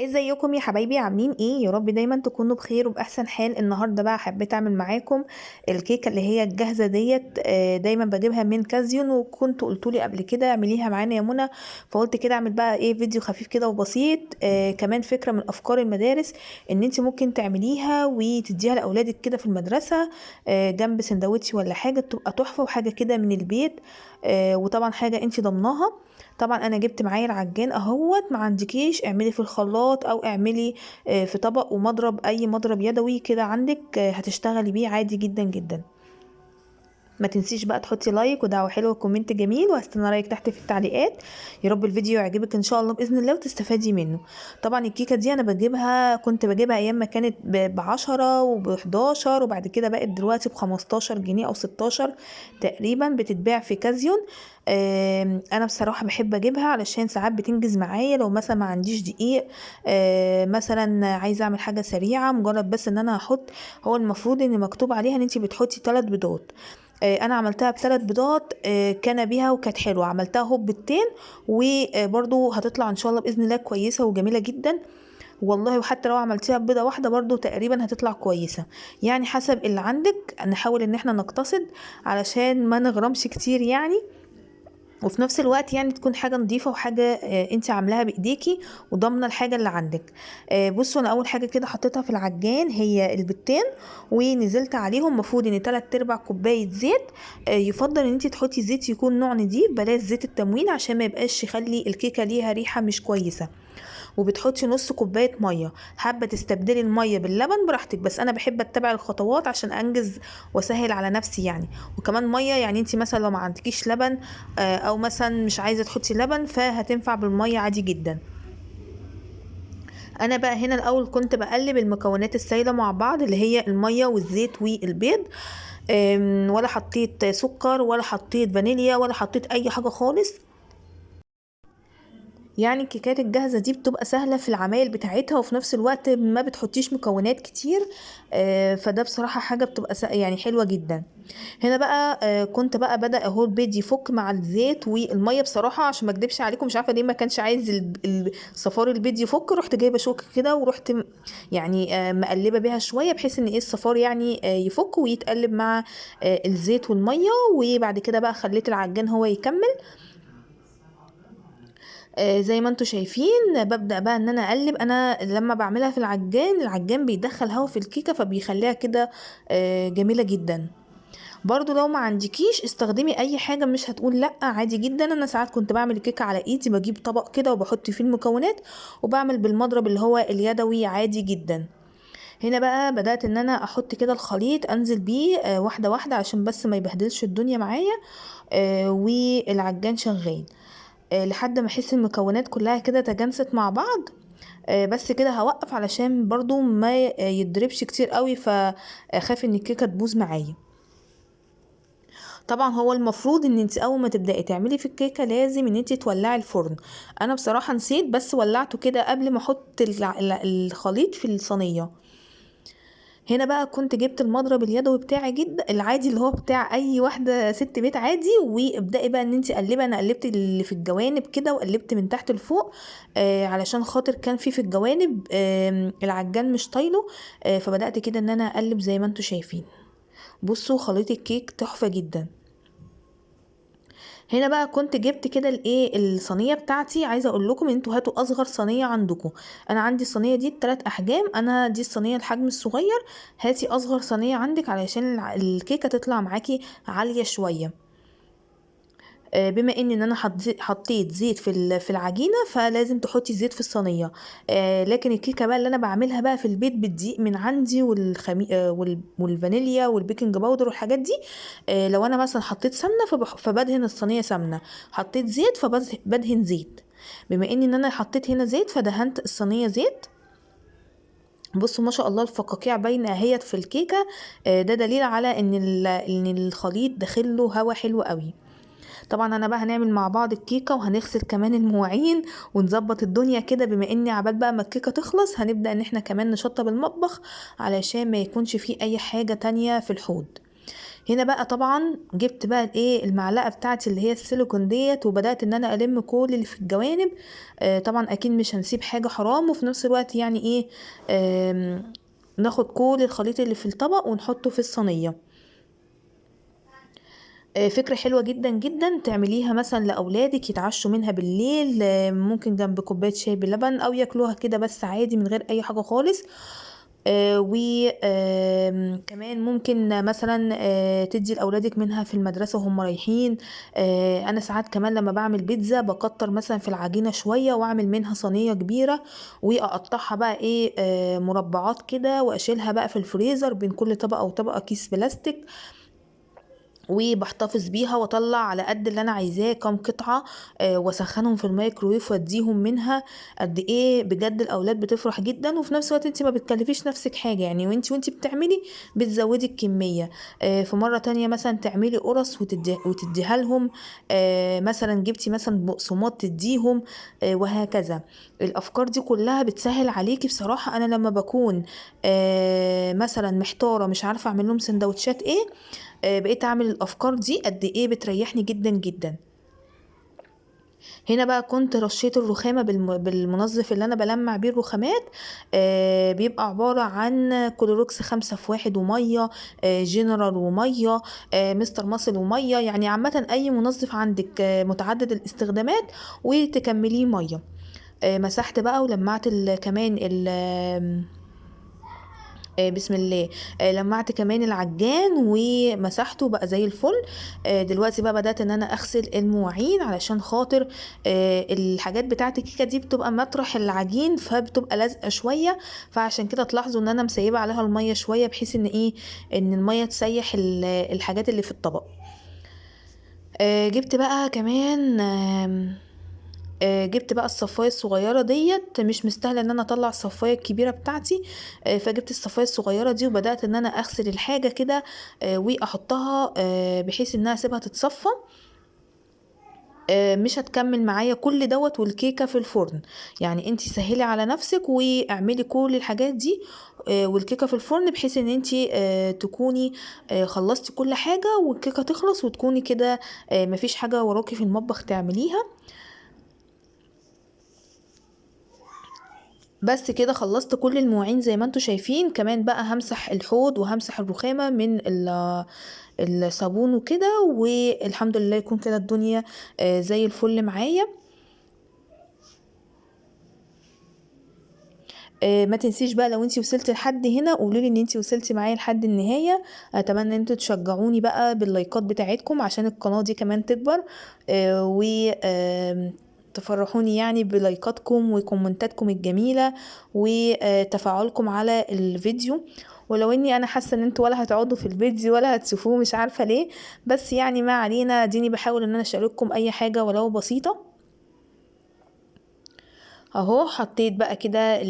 ازيكم يا حبايبي؟ عاملين ايه؟ يا رب دايما تكونوا بخير وباحسن حال. النهارده بقى حبيت اعمل معاكم الكيكه اللي هي الجاهزه ديت. دايما بجيبها من كازيون، وكنت قلتولي قبل كده اعمليها معانا يا منى، فقلت كده اعمل بقى ايه فيديو خفيف كده وبسيط. كمان فكره من افكار المدارس ان انت ممكن تعمليها وتديها لاولادك كده في المدرسه، جنب سندوتش ولا حاجه، تبقى تحفه وحاجه كده من البيت. وطبعا حاجه انت ضمناها. طبعا انا جبت معايا العجان اهوت، ما عندكيش اعملي في الخلاط او اعملي في طبق ومضرب، اي مضرب يدوي كده عندك هتشتغلي بيه عادي جدا جدا. ما تنسيش بقى تحطي لايك ودعوة حلوة وكومنت جميل، وهستنى رايك تحت في التعليقات. يا رب الفيديو يعجبك ان شاء الله باذن الله وتستفادي منه. طبعا الكيكه دي انا كنت بجيبها ايام ما كانت ب10 وب11، وبعد كده بقت دلوقتي ب15 جنيه او 16 تقريبا، بتتباع في كازيون. انا بصراحه بحب اجيبها علشان ساعات بتنجز معايا لو مثلا ما عنديش دقيق. مثلا عايزه اعمل حاجه سريعه، مجرد بس ان انا احط. هو المفروض ان مكتوب عليها ان انت بتحطي 3 بيضات. انا عملتها ب3 بيضات، كان بيها وكانت حلوه. عملتها هوب بالتين، وبرضو هتطلع ان شاء الله باذن الله كويسه وجميله جدا والله. وحتى لو عملتيها ببيضه واحده برضو تقريبا هتطلع كويسه، يعني حسب اللي عندك. نحاول ان احنا نقتصد علشان ما نغرمش كتير يعني، وفي نفس الوقت يعني تكون حاجه نظيفه وحاجه انت عاملاها بايديكي وضامنه الحاجه اللي عندك. بصوا، انا اول حاجه كده حطيتها في العجان هي البيضتين، ونزلت عليهم مفروض ان 3/4 كوبايه زيت. يفضل ان انت تحطي زيت يكون نوع نضيف، بلاش زيت التموين عشان ما يبقاش يخلي الكيكه ليها ريحه مش كويسه. وبتحطي نص كوبايه ميه، حابه تستبدلي الميه باللبن براحتك، بس انا بحب اتبع الخطوات عشان انجز واسهل على نفسي يعني. وكمان ميه، يعني انت مثلا لو ما عندكيش لبن، او مثلا مش عايزه تحطي لبن، فهتنفع بالميه عادي جدا. انا بقى هنا الاول كنت بقلب المكونات السائله مع بعض اللي هي الميه والزيت والبيض. ولا حطيت سكر ولا حطيت فانيليا ولا حطيت اي حاجه خالص. يعني الكيكات الجاهزة دي بتبقى سهلة في العمايل بتاعتها، وفي نفس الوقت ما بتحطيش مكونات كتير. فده بصراحة حاجة بتبقى يعني حلوة جدا. هنا بقى كنت بقى بدأ اهو البيض يفك مع الزيت والمية. بصراحة عشان ما اكدبش عليكم، مش عارفة ليه ما كانش عايز صفار البيض يفك. رحت جايبة شوكة كده ورحت يعني مقلبة بيها شوية بحيث ان ايه الصفار يعني يفك ويتقلب مع الزيت والمية. وبعد كده بقى خليت العجان هو يكمل. زي ما انتوا شايفين ببدأ بقى ان انا اقلب. انا لما بعملها في العجان بيدخل هوا في الكيكة فبيخليها كده جميلة جدا. برضو لو ما عندكيش استخدمي اي حاجة، مش هتقول لا، عادي جدا. انا ساعات كنت بعمل الكيكة على ايدي، بجيب طبق كده وبحط فيه المكونات وبعمل بالمضرب اللي هو اليدوي عادي جدا. هنا بقى بدأت ان انا احط كده الخليط، انزل بيه واحدة واحدة عشان بس ما يبهدلش الدنيا معايا. والعجان شغال لحد ما احس المكونات كلها كده تجانست مع بعض. بس كده هوقف علشان برضو ما يتضربش كتير قوي، فخاف ان الكيكه تبوظ معايا. طبعا هو المفروض ان انت اول ما تبداي تعملي في الكيكه لازم ان انت تولعي الفرن. انا بصراحه نسيت، بس ولعته كده قبل ما احط الخليط في الصينيه. هنا بقى كنت جبت المضرب اليدوي بتاعي جدا العادي اللي هو بتاع اي واحده ست بيت عادي، وابدأي بقى ان انت قلبي. انا قلبت اللي في الجوانب كده وقلبت من تحت لفوق، علشان خاطر كان في الجوانب العجان مش طايله. فبدأت كده ان انا اقلب زي ما انتوا شايفين. بصوا خليط الكيك تحفه جدا. هنا بقى كنت جبت كده الايه الصينيه بتاعتي. عايزه اقول لكم انتوا هاتوا اصغر صينيه عندكم. انا عندي الصينيه دي 3 احجام، انا دي الصينيه الحجم الصغير. هاتي اصغر صينيه عندك علشان الكيكه تطلع معاكي عاليه شويه. بما ان انا حطيت زيت في العجينه، فلازم تحطي زيت في الصينيه. لكن الكيكه بقى اللي انا بعملها بقى في البيت بالدقيق من عندي والفانيليا والبيكنج باودر والحاجات دي. لو انا مثلا حطيت سمنه فبدهن الصينيه سمنه، حطيت زيت فبدهن زيت. بما ان انا حطيت هنا زيت فدهنت الصينيه زيت. بصوا ما شاء الله الفقاقيع باينه اهيت في الكيكه. ده دليل على ان الخليط داخله هوا حلو قوي. طبعا انا بقى هنعمل مع بعض الكيكه وهنغسل كمان المواعين ونظبط الدنيا كده. بما اني عبال بقى ما الكيكه تخلص هنبدا ان احنا كمان نشطب المطبخ علشان ما يكونش فيه اي حاجه تانية في الحوض. هنا بقى طبعا جبت بقى الايه المعلقه بتاعتي اللي هي السيليكون ديت، وبدات ان انا الم كل اللي في الجوانب. طبعا اكيد مش هنسيب حاجه حرام، وفي نفس الوقت يعني ايه ناخد كل الخليط اللي في الطبق ونحطه في الصينيه. فكرة حلوة جدا جدا، تعمليها مثلا لأولادك يتعشوا منها بالليل، ممكن جنب كوباية شاي بلبن، أو ياكلوها كده بس عادي من غير أي حاجة خالص. وكمان ممكن مثلا تدي لأولادك منها في المدرسة وهم رايحين. أنا ساعات كمان لما بعمل بيتزا بكتر مثلا في العجينة شوية وأعمل منها صينية كبيرة، وأقطعها بقى إيه مربعات كده، وأشيلها بقى في الفريزر بين كل طبقة وطبقة كيس بلاستيك، وبحتفظ بيها واطلع على قد اللي انا عايزاه كام قطعه، واسخنهم في الميكرويف واديهم منها. قد ايه بجد الاولاد بتفرح جدا، وفي نفس الوقت انت ما بتكلفيش نفسك حاجه يعني، وانت بتعملي بتزودي الكميه. في مره تانية مثلا تعملي قرص وتديها لهم، مثلا جبتي مثلا بقسماط تديهم، وهكذا. الافكار دي كلها بتسهل عليكي بصراحه. انا لما بكون مثلا محتاره مش عارفه اعمل لهم سندوتشات ايه، بقيت اعمل الافكار دي، قد ايه بتريحني جدا جدا. هنا بقى كنت رشيت الرخامة بالمنظف اللي انا بلمع بيه الرخامات. بيبقى عبارة عن كلوروكس 5 في 1 ومية، جنرال ومية، مستر ماسل ومية، يعني عامة اي منظف عندك متعدد الاستخدامات وتكمليه مية. مسحت بقى ولمعت كمان بسم الله. لمعت كمان العجان ومسحته بقى زي الفل. دلوقتي بقى بدأت ان انا اغسل المواعين، علشان خاطر الحاجات بتاعت الكيكه دي بتبقى مطرح العجين فبتبقى لازقه شويه، فعشان كده تلاحظوا ان انا مسيبه عليها الميه شويه، بحيث ان ايه ان الميه تسيح الحاجات اللي في الطبق. جبت بقى كمان جبت بقى الصفايه الصغيره ديت، مش مستاهله ان انا اطلع الصفايه الكبيره بتاعتي. فجبت الصفايه الصغيره دي وبدات ان انا اغسل الحاجه كده، واحطها بحيث انها اسيبها تتصفى. مش هتكمل معايا كل دوت والكيكه في الفرن. يعني انتي سهلي على نفسك واعملي كل الحاجات دي والكيكه في الفرن، بحيث ان انتي تكوني خلصتي كل حاجه والكيكه تخلص، وتكوني كده مفيش حاجه وراكي في المطبخ تعمليها. بس كده خلصت كل المواعين زي ما انتوا شايفين. كمان بقى همسح الحوض وهمسح الرخامة من الصابون وكده، والحمد لله يكون كده الدنيا زي الفل معايا. ما تنسيش بقى لو انتي وصلتي لحد هنا قولولي ان انتي وصلتي معايا لحد النهاية. اتمنى ان انتوا تشجعوني بقى باللايكات بتاعتكم عشان القناة دي كمان تكبر، و تفرحوني يعني بلايكاتكم وكومنتاتكم الجميلة وتفاعلكم على الفيديو. ولو اني انا حاسه ان انتوا ولا هتقعدوا في الفيديو ولا هتشوفوه، مش عارفه ليه، بس يعني ما علينا، ديني بحاول ان انا اشارككم اي حاجه ولو بسيطه. اهو حطيت بقى كده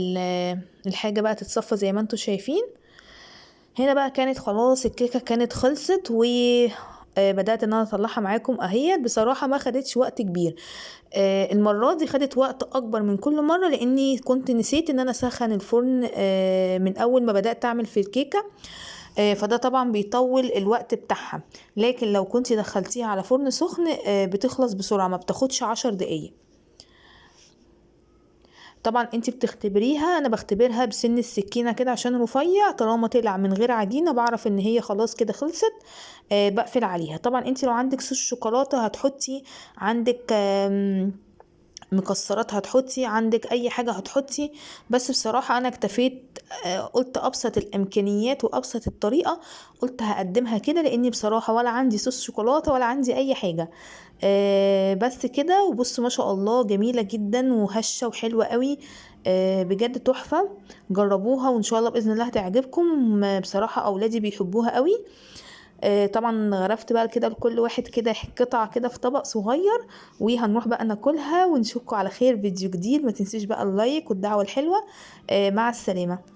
الحاجة بقى تتصفى زي ما انتوا شايفين. هنا بقى كانت خلاص الكيكة كانت خلصت، و بدأت ان انا اطلعها معاكم اهي. بصراحة ما خدتش وقت كبير، المرة دي خدت وقت اكبر من كل مرة، لاني كنت نسيت ان انا اسخن الفرن من اول ما بدأت اعمل في الكيكة. فده طبعا بيطول الوقت بتاعها، لكن لو كنت دخلتيها على فرن سخن بتخلص بسرعة، ما بتاخدش 10 دقايق. طبعا انت بتختبريها، انا بختبرها بسن السكينة كده عشان رفيع، طالما طلع من غير عجينة بعرف ان هي خلاص كده خلصت. بقفل عليها. طبعا انت لو عندك صوص شوكولاتة هتحطي، عندك مكسرات هتحطي، عندك اي حاجة هتحطي. بس بصراحة انا اكتفيت، قلت ابسط الامكانيات وابسط الطريقة قلت هقدمها كده، لاني بصراحة ولا عندي صوص شوكولاتة ولا عندي اي حاجة. بس كده. وبصوا ما شاء الله جميلة جدا وهشة وحلوة قوي، بجد تحفة. جربوها وان شاء الله باذن الله هتعجبكم. بصراحة اولادي بيحبوها قوي. طبعا غرفت بقى كده لكل واحد كده قطعة كده في طبق صغير، وهنروح بقى ناكلها ونشوفكم على خير فيديو جديد. ما تنسيش بقى اللايك والدعوة الحلوة. مع السلامة.